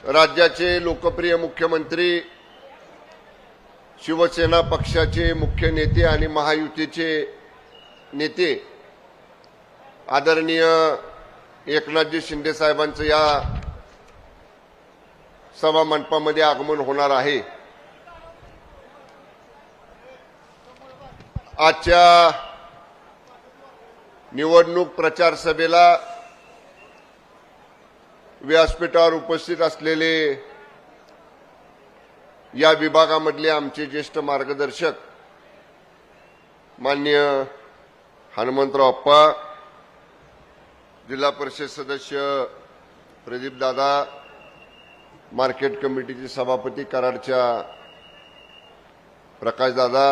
राज्याचे लोकप्रिय मुख्यमंत्री, शिवसेना पक्षाचे मुख्य नेते आणि महायुतीचे नेते आदरणीय एकनाथजी शिंदे साहेबांचं या सभा मंडपामध्ये आगमन होणार आहे। आजच्या निवडणूक प्रचार सभेला व्यासपीठावर उपस्थित असलेले या विभागामधले आमचे ज्येष्ठ मार्गदर्शक माननीय हनुमंतराव अप्पा, जिल्हा परिषद सदस्य प्रदीप दादा, मार्केट कमिटीचे सभापती कराडच्या प्रकाश दादा,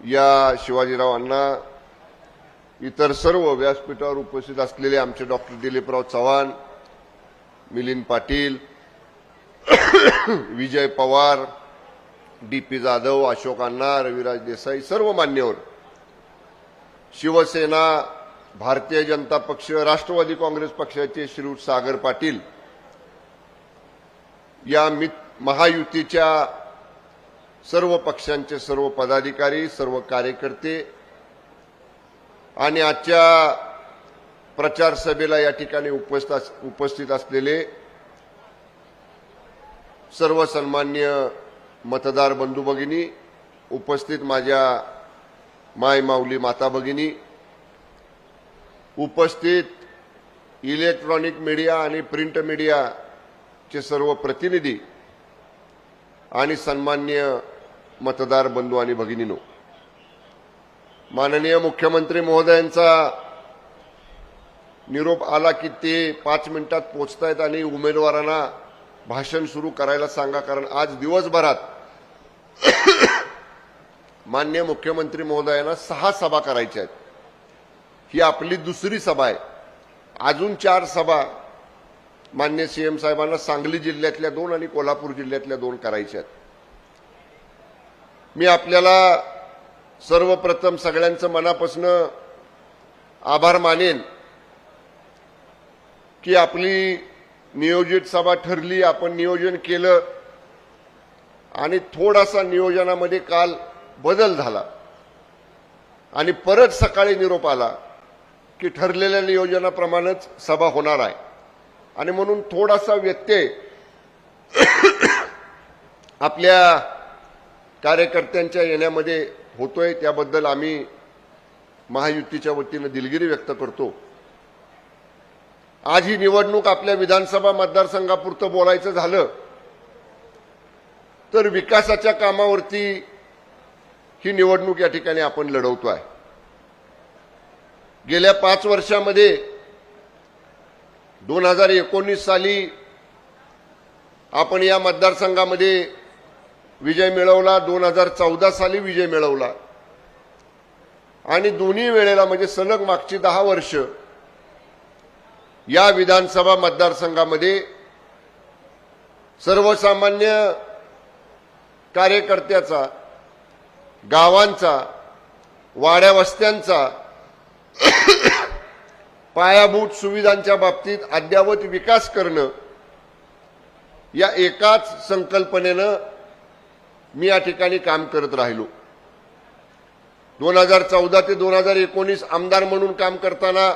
या शिवाजीराव अण्णा, इतर सर्व व्यासपीठावर उपस्थित असलेले आमचे डॉक्टर दिलीपराव चव्हाण, मिलिंद पाटील, विजय पवार, डीपी जाधव, अशोक अण्णा, रविराज देसाई, सर्व मान्यवर, शिवसेना, भारतीय जनता पक्ष, राष्ट्रवादी काँग्रेस पक्षाचे श्री सागर पाटील, या महायुतीच्या सर्व पक्षांचे सर्व पदाधिकारी, सर्व कार्यकर्ते आणि आजच्या प्रचार सभेला या ठिकाणी उपस्थित असलेले सर्व सन्माननीय मतदार बंधू भगिनी, उपस्थित माझ्या माय माऊली माता भगिनी, उपस्थित इलेक्ट्रॉनिक मीडिया आणि प्रिंट मीडियाचे सर्व प्रतिनिधी आणि सन्माननीय मतदार बंधू आणि भगिनींनो, माननीय मुख्यमंत्री महोदयांचा निरोप आला की ते 5 मिनिटात पोहोचतायत आणि उमेदवारांना भाषण सुरू करायला सांगा, कारण आज दिवसभरात माननीय मुख्यमंत्री महोदयांना 6 सभा करायच्या आहेत। ही आपली दुसरी सभा आहे। अजून 4 सभा माननीय सीएम साहेबांना सांगली जिल्ह्यातल्या 2 आणि कोल्हापूर जिल्ह्यातल्या 2 करायच्या आहेत। मी आपल्याला सर्वप्रथम सगळ्यांचं मनापासून आभार मानेन की आपली नियोजित सभा ठरली, आपण नियोजन केलं आणि थोडासा नियोजनामध्ये काल बदल झाला आणि परत सकाळी निरोप आला की ठरलेल्या नियोजनाप्रमाणेच सभा होणार आहे आणि म्हणून थोडासा व्यत्यय आपल्या कार्यकर्त्यांच्या येण्यामध्ये होतोय, त्याबद्दल आम्ही महायुतीच्या वतीने दिलगिरी व्यक्त करतो। आज ही निवडणूक आपल्या विधानसभा मतदारसंघापुरतं बोलायचं झालं तर विकासाच्या कामावरती ही निवडणूक या ठिकाणी आपण लढवतोय। गेल्या 5 वर्षामध्ये 2019 साली आपण या मतदारसंघामध्ये विजय मिळवला, 2014 साली विजय मिळवला आणि दोन्ही वेळेला म्हणजे सलग मागची 10 वर्ष या विधानसभा मतदारसंघामध्ये सर्वसामान्य कार्यकर्त्याचा, गावांचा, वाड्या वस्त्यांचा पायाभूत सुविधांच्या बाबतीत अद्ययावत विकास करणं या एकाच संकल्पनेनं मी या ठिकाणी काम करत राहिलो। 2014 ते 2019 आमदार म्हणून काम करताना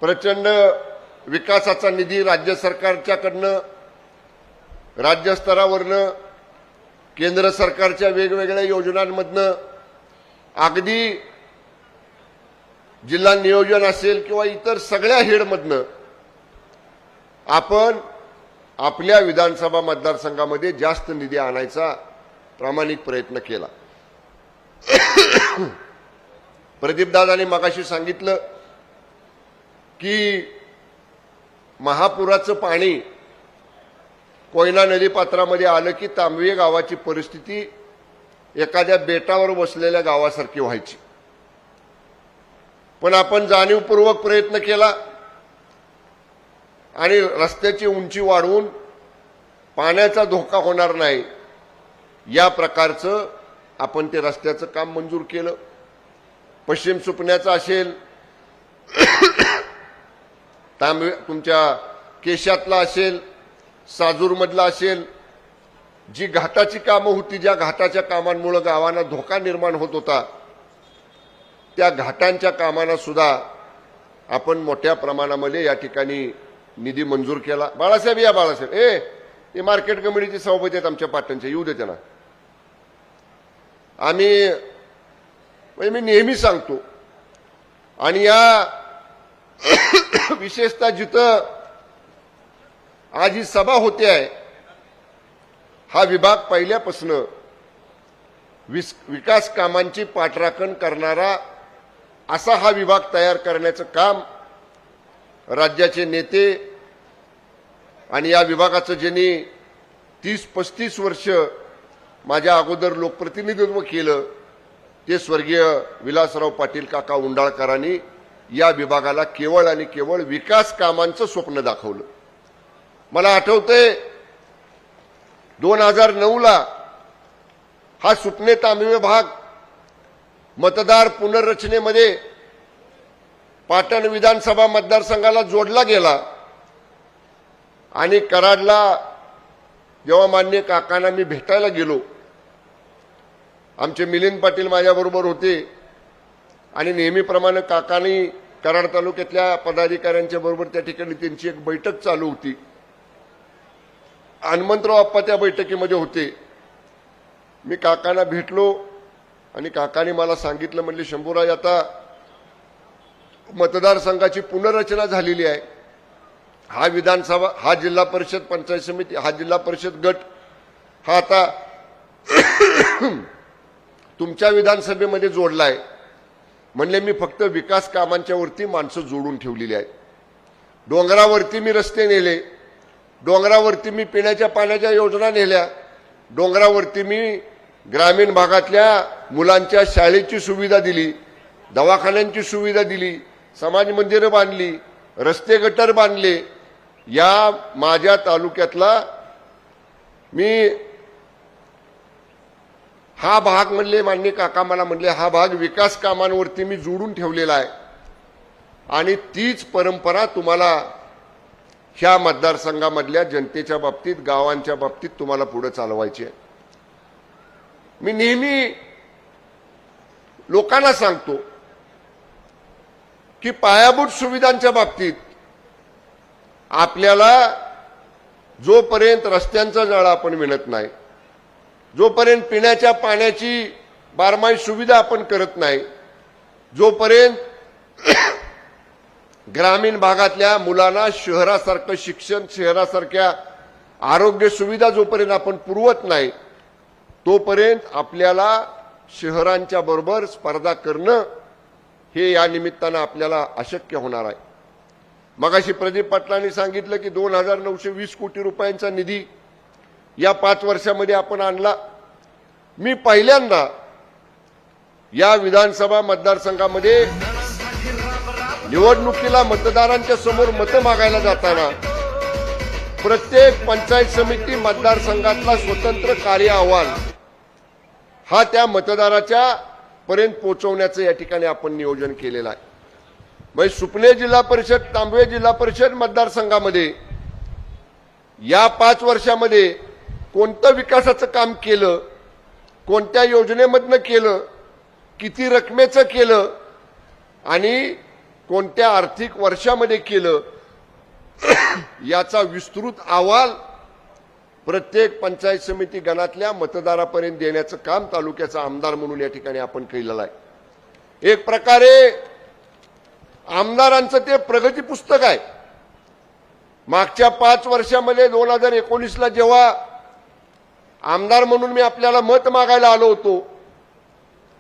प्रचंड विकासाचा निधी राज्य सरकारच्याकडनं, राज्य स्तरावरनं, केंद्र सरकारच्या वेगवेगळ्या योजनांमधनं, अगदी जिल्हा नियोजन असेल किंवा इतर सगळ्या हेडमधनं आपण आपल्या विधानसभा मतदारसंघामध्ये जास्त निधी आणायचा प्रामाणिक प्रयत्न केला। प्रदीपदादांनी मगाशी सांगितलं की महापुराचं पाणी कोयना नदीपात्रामध्ये आलं की तांबवे गावाची परिस्थिती एखाद्या बेटावर बसलेल्या गावासारखी व्हायची, पण आपण जाणीवपूर्वक प्रयत्न केला आणि रस्त्याची उंची वाढवून पाण्याचा धोका होणार नाही या प्रकारचं आपण ते रस्त्याचं काम मंजूर केलं। पश्चिम सुपण्याचं असेल, तुमच्या केशातला असेल, साजूरमधला असेल, जी घाटाची कामं होती, ज्या घाटाच्या कामांमुळे गावांना धोका निर्माण होत होता, त्या घाटांच्या कामांना सुद्धा आपण मोठ्या प्रमाणामध्ये या ठिकाणी निधी मंजूर केला. बाळासाहेब या बाळासाहेब ते मार्केट कमिटीचे सभापती आहेत आमच्या पाटणचे, येऊ दे त्यांना. मी नेहमी सांगतो आणि या विशेषतः जिथं आज ही सभा होते आहे, हा विभाग पहिल्यापासून विकास कामांची पाठराखण करणारा असा हा विभाग तयार करण्याचं काम राज्याचे नेते आणि या विभागाचं ज्यांनी 30-35 वर्ष माझ्या अगोदर लोकप्रतिनिधित्व केलं ते स्वर्गीय विलासराव पाटील काका उंडाळकरांनी या विभागाला केवळ आणि केवळ विकास कामांचं स्वप्न दाखवलं. मला आठवतंय 2009ला हा सुपणे तांबवे भाग मतदार पुनर्रचनेमध्ये पाटण विधानसभा मतदारसंघाला जोडला गेला आणि कराडला जेव्हा माननीय काकांना मी भेटायला गेलो, आमचे मिलिंद पाटील माझ्याबरोबर होते आणि नेहमीप्रमाणे काकांनी कराड तालुक्यातल्या पदाधिकाऱ्यांच्या बरोबर त्या ठिकाणी त्यांची एक बैठक चालू होती. हनुमंतराव आप्पा त्या बैठकीमध्ये होते. मी काकांना भेटलो आणि काकांनी मला सांगितलं, म्हणले शंभूराज आता मतदारसंघाची पुनर्रचना झालेली आहे. हा विधानसभा, हा जिल्हा परिषद पंचायत समिती, हा जिल्हा परिषद गट हा आता तुमच्या विधानसभेमध्ये जोडला आहे. म्हणले मी फक्त विकास कामांच्या वरती माणसं जोडून ठेवलेली आहेत. डोंगरावरती मी रस्ते नेले, डोंगरावरती मी पिण्याच्या पाण्याच्या योजना नेल्या, डोंगरावरती मी ग्रामीण भागातल्या मुलांच्या शाळेची सुविधा दिली, दवाखान्यांची सुविधा दिली, समाज मंदिरं बांधली, रस्ते गटर बांधले. या माझ्या तालुक्यातला मी हा भाग म्हणले, माननीय काका मला म्हणले, हा भाग विकास कामांवरती मी जोडून ठेवलेला आहे आणि तीच परंपरा तुम्हाला ह्या मतदारसंघामधल्या जनतेच्या बाबतीत, गावांच्या बाबतीत तुम्हाला पुढे चालवायची आहे. मी नेहमी लोकांना सांगतो की पायाभूत सुविधांच्या बाबतीत आपल्याला जोपर्यंत रस्त्यांचा जाळा आपण विणत नाही, जोपर्यंत पिण्याच्या पाण्याची बारमाही सुविधा आपण करत नाही, जोपर्यंत ग्रामीण भागातल्या मुलांना शहरासारखं शिक्षण, शहरासारख्या आरोग्य सुविधा जोपर्यंत आपण पुरवत नाही, तोपर्यंत आपल्याला शहरांच्या बरोबर स्पर्धा करणं हे या निमित्तानं आपल्याला अशक्य होणार आहे. मगाशी प्रदीप पाटलांनी सांगितलं की 2920 कोटी रुपयांचा निधी या 5 वर्षामध्ये आपण आणला. मी पहिल्यांदा या विधानसभा मतदारसंघामध्ये निवडणुकीला मतदारांच्या समोर मतं मागायला जाताना प्रत्येक पंचायत समिती मतदारसंघातला स्वतंत्र कार्य अहवाल हा त्या मतदाराच्या पर्यंत पोहोचवण्याचं या ठिकाणी आपण नियोजन केलेलं आहे. म्हणजे सुपणे जिल्हा परिषद, तांबवे जिल्हा परिषद मतदारसंघामध्ये या 5 वर्षामध्ये कोणतं विकासाचं काम केलं, कोणत्या योजनेमधनं केलं, किती रकमेचं केलं आणि कोणत्या आर्थिक वर्षामध्ये केलं, याचा विस्तृत अहवाल प्रत्येक पंचायत समिती गणातल्या मतदारापर्यंत देण्याचं काम तालुक्याचा आमदार म्हणून या ठिकाणी आपण केलेलं आहे. एक प्रकारे आमदारांचं ते प्रगती पुस्तक आहे. मागच्या 5 वर्षामध्ये 2019ला जेव्हा आमदार म्हणून मी आपल्याला मत मागायला आलो होतो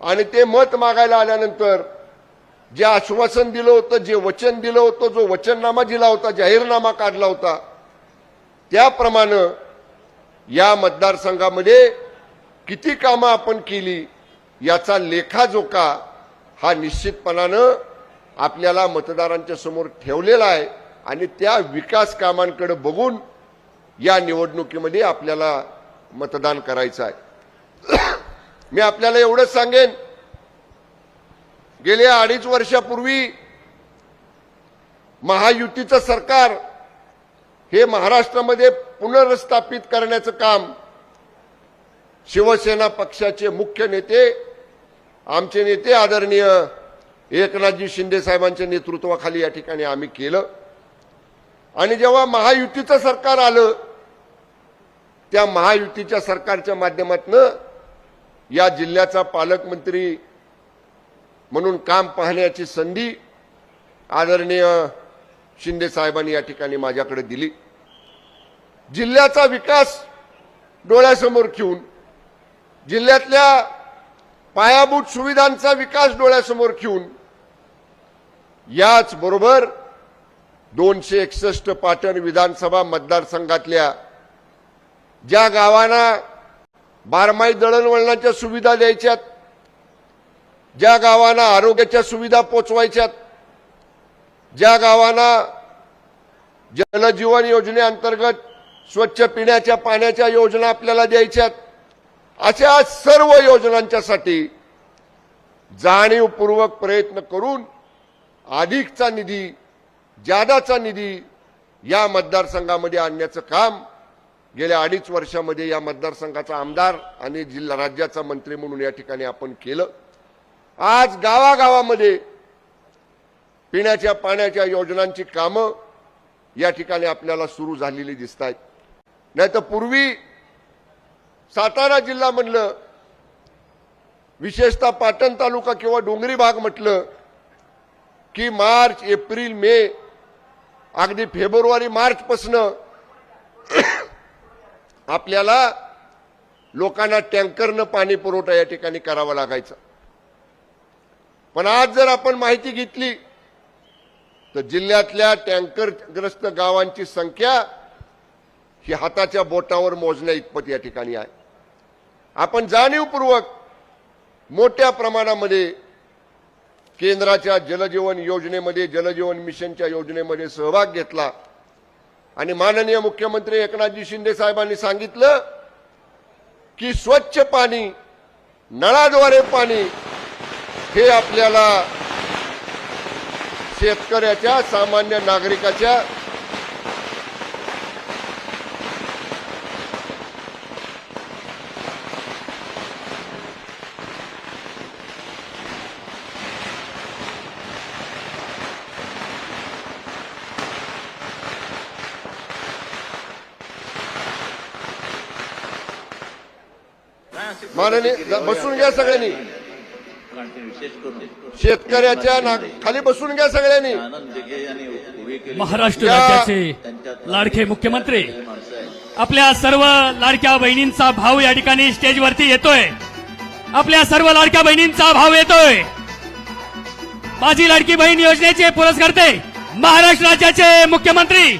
आणि ते मत मागायला आल्यानंतर जे आश्वासन दिलं होतं, जे वचन दिलं होतं, जो वचननामा दिला होता, जाहीरनामा काढला होता, त्याप्रमाणे या मतदारसंघामध्ये किती कामं आपण केली याचा लेखाजोखा हा निश्चितपणानं आपल्याला मतदारांच्या समोर ठेवलेला आहे आणि त्या विकास कामांकडे बघून या निवडणुकीमध्ये आपल्याला मतदान करायचं आहे. मी आपल्याला एवढंच सांगेन, गेल्या 2.5 वर्षापूर्वी महायुतीचं सरकार हे महाराष्ट्रामध्ये पुनर्स्थापित करण्याचं काम शिवसेना पक्षाचे मुख्य नेते, आमचे नेते आदरणीय एकनाथजी शिंदे साहेबांच्या नेतृत्वाखाली या ठिकाणी आम्ही केलं. आणि जेव्हा महायुतीचं सरकार आलं, त्या महायुतीच्या सरकारच्या माध्यमातून या जिल्ह्याचा पालकमंत्री म्हणून काम पाहण्याची संधी आदरणीय शिंदे साहेबांनी या ठिकाणी माझ्याकडे दिली. जिल्ह्याचा विकास डोळ्यासमोर ठेवून, जिल्ह्यातल्या पायाभूत सुविधांचा विकास डोळ्यासमोर ठेवून, याच बरोबर 261 पाटण विधानसभा मतदारसंघातल्या ज्या गावांना बारमाही दळणवळणाच्या सुविधा द्यायच्यात, ज्या गावांना आरोग्याच्या सुविधा पोचवायच्यात, ज्या गावांना जलजीवन योजनेअंतर्गत स्वच्छ पिण्याच्या पाण्याच्या योजना आपल्याला द्यायच्यात, अशा सर्व योजनांच्यासाठी जाणीवपूर्वक प्रयत्न करून अधिकचा निधी, जादाचा निधी या मतदारसंघामध्ये आणण्याचं काम गेल्या 2.5 वर्षामध्ये या मतदारसंघाचा आमदार आणि जिल्हा राज्याचा मंत्री म्हणून या ठिकाणी आपण केलं. आज गावागावामध्ये पिण्याच्या पाण्याच्या योजनांची कामं या ठिकाणी आपल्याला सुरू झालेली दिसत आहेत. नाहीतर पूर्वी सातारा जिल्हा म्हणलं, विशेषतः पाटण तालुका किंवा डोंगरी भाग म्हटलं की मार्च, एप्रिल, मे, अगदी फेब्रुवारी, मार्चपासून आपल्याला लोकांना टँकरनं पाणी पुरवठा या ठिकाणी करावा लागायचा. पण आज जर आपण माहिती घेतली तर जिल्ह्यातल्या टँकरग्रस्त गावांची संख्या ही हाताच्या बोटावर मोजण्या इतपत या ठिकाणी आहे. आपण जाणीवपूर्वक मोठ्या प्रमाणामध्ये केंद्राच्या जलजीवन योजनेमध्ये, जलजीवन मिशनच्या योजनेमध्ये सहभाग घेतला आणि माननीय मुख्यमंत्री एकनाथजी शिंदे साहेबांनी सांगितलं की स्वच्छ पाणी, नळाद्वारे पाणी हे आपल्याला शेतकऱ्याच्या, सामान्य नागरिकाच्या माननीय बसून घ्या सगळ्यांनी, शेतकऱ्याच्या खाली बसून घ्या सगळ्यांनी. महाराष्ट्र राज्याचे लाडके मुख्यमंत्री आपल्या सर्व लाडक्या बहिणींचा भाव या ठिकाणी स्टेजवरती येतोय. आपल्या सर्व लाडक्या बहिणींचा भाव येतोय. माझी लाडकी बहीण योजनेचे पुरस्कर्ते महाराष्ट्र राज्याचे मुख्यमंत्री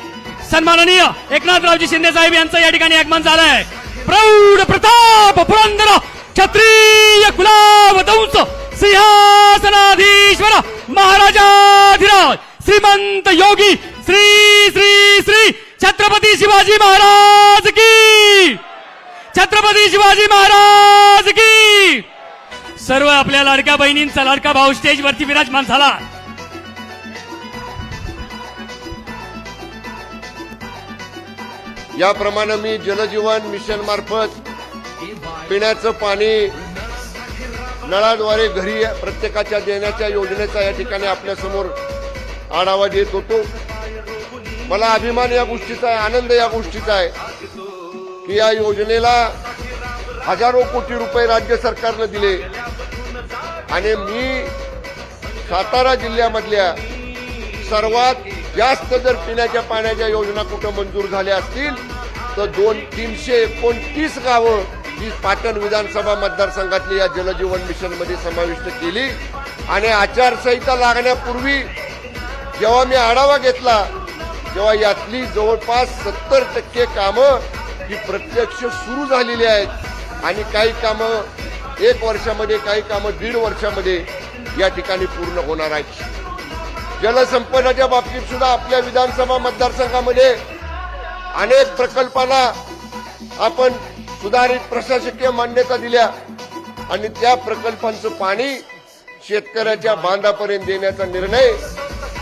सन्माननीय एकनाथरावजी शिंदे साहेब यांचं या ठिकाणी आगमन झालंय. प्रौढ प्रताप पुरंदर क्षत्रिय कुलावतंस सिंहासनाधीश्वर महाराजाधिराज श्रीमंत योगी श्री श्री श्री छत्रपती शिवाजी महाराज की, छत्रपती शिवाजी महाराज की. सर्व आपल्या लाडक्या बहिणींचा लाडका भाऊ स्टेजवरती विराजमान झाला. याप्रमाणे मी जलजीवन मिशन मार्फत पिण्याचं पाणी नळाद्वारे घरी प्रत्येकाच्या देण्याच्या योजनेचा या ठिकाणी आपल्या समोर आढावा देत होतो. मला अभिमान या गोष्टीचा आहे, आनंद या गोष्टीचा आहे की या योजनेला हजारो कोटी रुपये राज्य सरकारनं दिले आणि मी सातारा जिल्ह्यामधल्या सर्वात जास्त जर पिण्याच्या पाण्याच्या योजना कुठं मंजूर झाल्या असतील तर 329 गावं ही पाटण विधानसभा मतदारसंघातली या जलजीवन मिशन मध्ये समाविष्ट केली. आणि आचारसंहिता लागण्यापूर्वी जेव्हा मी आढावा घेतला तेव्हा यातली जवळपास 70% कामं ही प्रत्यक्ष सुरू झालेली आहेत आणि काही कामं 1 वर्षामध्ये, काही कामं 1.5 वर्षामध्ये या ठिकाणी पूर्ण होणार आहेत. जलसंपदाच्या बाबतीत सुद्धा आपल्या विधानसभा मतदारसंघामध्ये अनेक प्रकल्पांना आपण सुधारित प्रशासकीय मान्यता दिल्या आणि त्या प्रकल्पांचं पाणी शेतकऱ्याच्या बांधापर्यंत देण्याचा निर्णय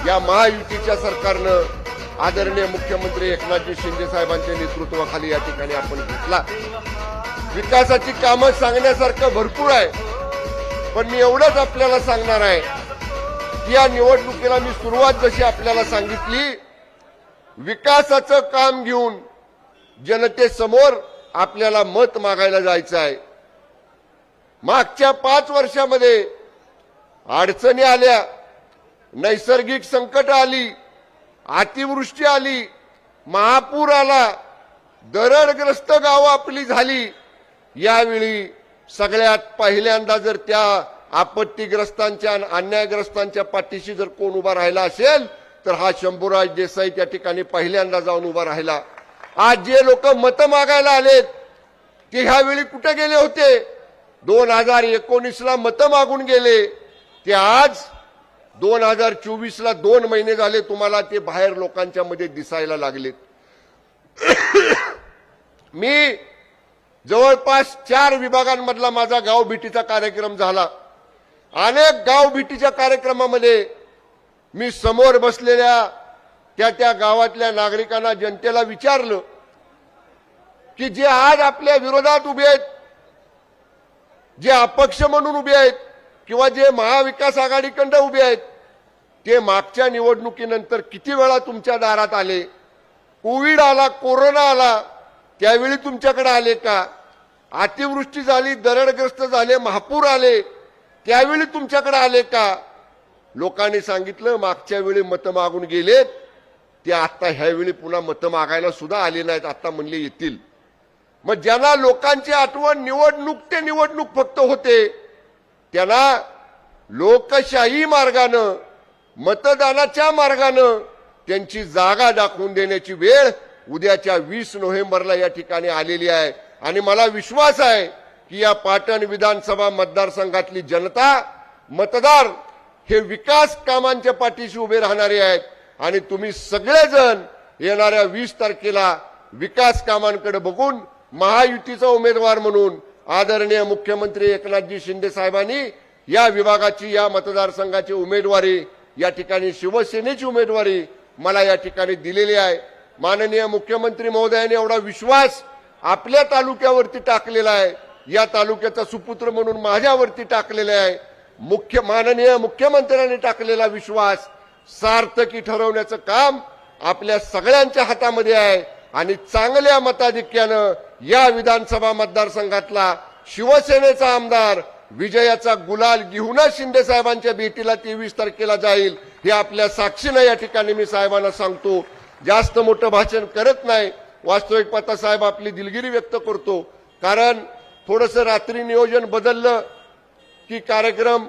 या महायुतीच्या सरकारनं आदरणीय मुख्यमंत्री एकनाथजी शिंदे साहेबांच्या नेतृत्वाखाली या ठिकाणी आपण घेतला। विकासाची कामं सांगण्यासारखं भरपूर आहे, पण मी एवढंच आपल्याला सांगणार आहे की या निवडणुकीला मी सुरुवात जशी आपल्याला सांगितली, विकासाचं काम घेऊन जनतेसमोर आपल्याला मत मागायला जायचं आहे। मागच्या 5 वर्षामध्ये अडचणी आल्या, नैसर्गिक संकट आली, अतिवृष्टी आली, महापूर आला, दरडग्रस्त गावं आपली झाली। यावेळी सगळ्यात पहिल्यांदा जर त्या आपत्तीग्रस्तांच्या आणि अन्यायग्रस्तांच्या पाठीशी जर कोण उभा राहिला असेल तर हा शंभूराज देसाई त्या ठिकाणी पहिल्यांदा जाऊन उभा राहिला। आज जे लोक मतं मागायला आलेत ते ह्यावेळी कुठे गेले होते? 2019ला मतं मागून गेले, ते आज 2024ला 2 महिने झाले तुम्हाला ते बाहेर लोकांच्या मध्ये दिसायला लागलेत। मी जवळपास 4 विभागांमधला माझा गाव भेटीचा कार्यक्रम झाला। अनेक गाव भेटीच्या कार्यक्रमामध्ये मी समोर बसलेल्या त्या गावातल्या नागरिकांना, जनतेला विचारलं की जे आज आपल्या विरोधात उभे आहेत, जे अपक्ष म्हणून उभे आहेत किंवा जे महाविकास आघाडीकडे उभे आहेत, ते मागच्या निवडणुकीनंतर किती वेळा तुमच्या दारात आले? कोविड आला, कोरोना आला, त्यावेळी तुमच्याकडे आले का? अतिवृष्टी झाली, दरडग्रस्त झाले, महापूर आले, त्यावेळी तुमच्याकडे आले का? लोकांनी सांगितलं मागच्या वेळी मतं मागून गेलेत, ते आता ह्यावेळी पुन्हा मतं मागायला सुद्धा आले नाहीत, आता म्हणले येतील। मग ज्यांना लोकांची आठवण निवडणूक ते निवडणूक फक्त होते, त्यांना लोकशाही मार्गानं, मतदानाच्या मार्गानं त्यांची जागा दाखवून देण्याची वेळ उद्याच्या 20 नोव्हेंबरला या ठिकाणी आलेली आहे। आणि मला विश्वास आहे की या पाटण विधानसभा मतदारसंघातली जनता, मतदार हे विकास कामांच्या पाठीशी उभे राहणारे आहेत। आणि तुम्ही सगळेजण येणाऱ्या 20 तारखेला विकास कामांकडे बघून महायुतीचा उमेदवार म्हणून आदरणीय मुख्यमंत्री एकनाथजी शिंदे साहेबांनी या विभागाची, या मतदारसंघाची उमेदवारी, या ठिकाणी शिवसेनेची उमेदवारी मला या ठिकाणी दिलेली आहे। माननीय मुख्यमंत्री महोदयांनी एवढा विश्वास आपल्या तालुक्यावरती टाकलेला आहे, या तालुक्याचा सुपुत्र म्हणून माझ्यावरती टाकलेला आहे। माननीय मुख्यमंत्र्यांनी टाकलेला विश्वास सार्थकी ठरवण्याचं काम आपल्या सगळ्यांच्या हातामध्ये आहे। आणि चांगल्या मताधिक्यानं या विधानसभा मतदारसंघातला शिवसेनेचा आमदार विजयाचा गुलाल घेऊनच शिंदे साहेबांच्या भेटीला 23 तारखेला जाईल, हे आपल्या साक्षीनं या ठिकाणी मी साहेबांना सांगतो। जास्त मोठं भाषण करत नाही, वास्तविक पाहता साहेब आपली दिलगिरी व्यक्त करतो, कारण थोडंसं रात्री नियोजन बदललं की कार्यक्रम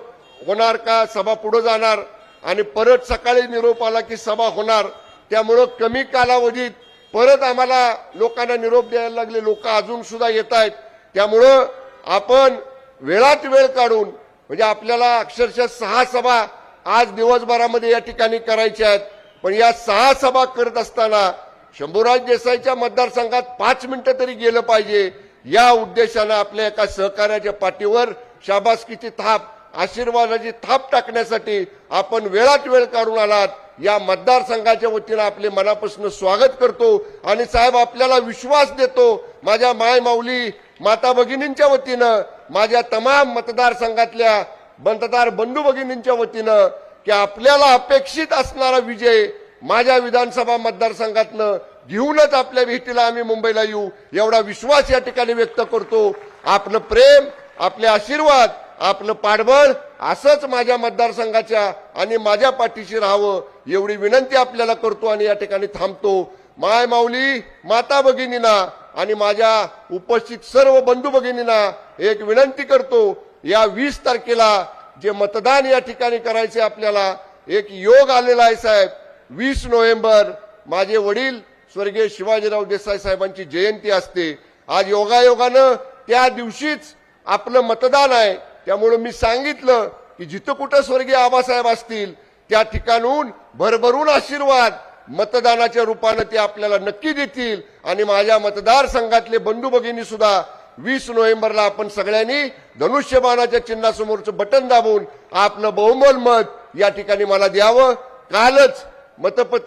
होणार का, सभा पुढे जाणार, आणि परत सकाळी निरोप आला की सभा होणार, त्यामुळं कमी कालावधीत परत आम्हाला लोकांना निरोप द्यायला लागले, लोक अजून सुद्धा येत आहेत। त्यामुळं आपण वेळात वेळ काढून, म्हणजे आपल्याला अक्षरशः 6 सभा आज दिवसभरामध्ये या ठिकाणी करायच्या आहेत, पण या 6 सभा करत असताना शंभूराज देसाईच्या मतदारसंघात 5 मिनिटं तरी गेलं पाहिजे, या उद्देशानं आपल्या एका सहकार्याच्या पाठीवर शाबासकीची थाप, आशीर्वादाची थाप टाकण्यासाठी आपण वेळात वेळ काढून आलात। या मतदारसंघाच्या वतीनं आपले मनापासून स्वागत करतो आणि साहेब आपल्याला विश्वास देतो, माझ्या माय माऊली माता भगिनींच्या वतीनं, माझ्या तमाम मतदारसंघातल्या मतदार बंधू भगिनींच्या वतीनं, की आपल्याला अपेक्षित असणारा विजय माझ्या विधानसभा मतदारसंघातनं घेऊनच आपल्या भेटीला आम्ही मुंबईला येऊ, एवढा विश्वास या ठिकाणी व्यक्त करतो। आपलं प्रेम, आपले आशीर्वाद, आपलं पाठबळ असंच माझ्या मतदारसंघाच्या आणि माझ्या पाठीशी राहावं, एवढी विनंती आपल्याला करतो आणि या ठिकाणी थांबतो। माय माऊली माता भगिनींना आणि माझ्या उपस्थित सर्व बंधू भगिनींना एक विनंती करतो, या 20 तारखेला जे मतदान या ठिकाणी करायचे आपल्याला, एक योग आलेला आहे साहेब। 20 नोव्हेंबर माझे वडील स्वर्गीय शिवाजीराव देसाई साहेबांची जयंती असते। आज योगायोगानं त्या दिवशीच आपलं मतदान आहे, त्यामुळे मी सांगितलं की जिथं कुठं स्वर्गीय आबासाहेब असतील त्या ठिकाणून भरभरून आशीर्वाद मतदानाच्या रूपानं ते आपल्याला नक्की देतील। आणि माझ्या मतदारसंघातले बंधू भगिनी सुद्धा 20 नोव्हेंबरला आपण सगळ्यांनी धनुष्यबाणाच्या चिन्हासमोरचं बटन दाबून आपलं बहुमोल मत या ठिकाणी मला द्यावं। कालच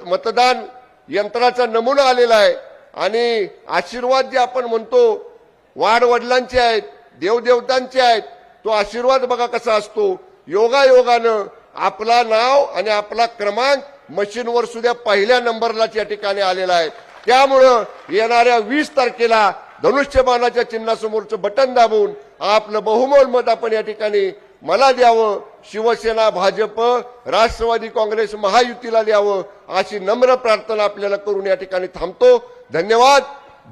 मतदान यंत्राचा नमुना आलेला आहे आणि आशीर्वाद जे आपण म्हणतो वाडवडिलांचे आहेत, देवदेवतांचे आहेत, तो आशीर्वाद बघा कसा असतो. योगायोगानं आपला नाव आणि आपला क्रमांक मशीनवर सुद्धा पहिल्या नंबरलाच या ठिकाणी आलेला आहे. त्यामुळं येणाऱ्या 20 तारखेला धनुष्यबाणाच्या चिन्हासमोरचं बटन दाबून आपलं बहुमोल मत आपण या ठिकाणी मला द्यावं, शिवसेना, भाजप, राष्ट्रवादी काँग्रेस महायुतीला द्यावं अशी नम्र प्रार्थना आपल्याला करून या ठिकाणी थांबतो. धन्यवाद.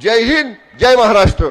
जय हिंद, जय महाराष्ट्र.